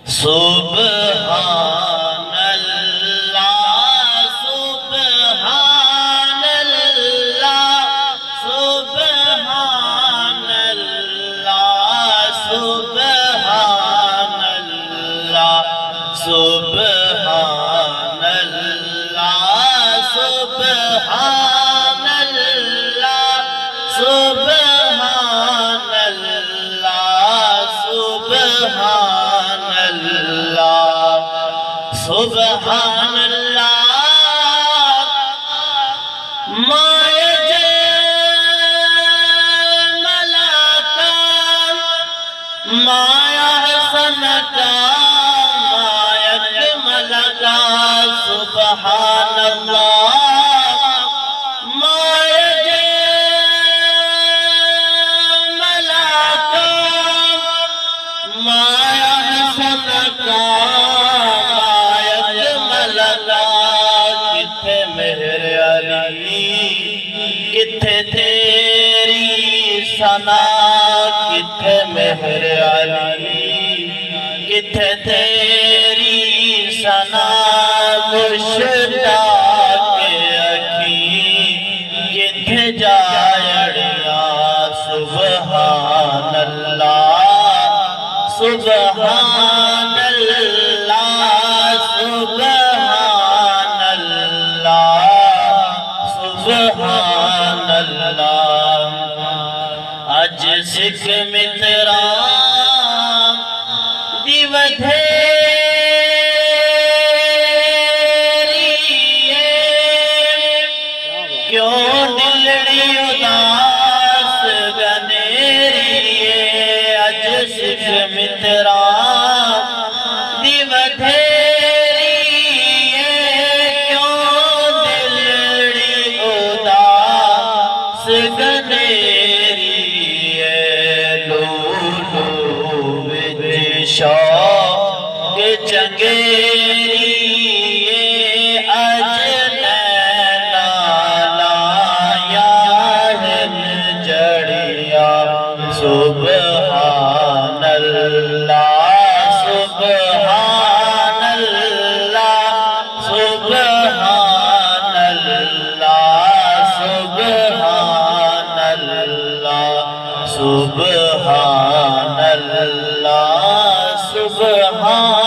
سبحان اللہ سبحان اللہ سبحان اللہ سبحان اللہ سبحان اللہ سبحان اللہ سبحان اللہ سبحان اللہ سبحان اللہ ما يجملك ما يحسنك ما يكملك سبحان الله ما يجملك ما يحسنك کتھے مہر علی کتھے تیری ثنا کتھے مہر علی کتھے تیری ثنا مشتاق اکھی کتھے جائڑیا سبحان اللہ سبحان اللہ سبحان اللہ سبحان اللہ اج سکھ مترام دی ودھیری کیوں دلڑی اداس گنیری اج سکھ مترام دی ودھیری کیوں دلڑی اداس گنیری لولو وچ شوق چنگیری اج نینا لایا ہن جڑیا سبحان اللہ سبحان اللہ سبحان اللہ سبحان اللہ سبحان اللہ سبحان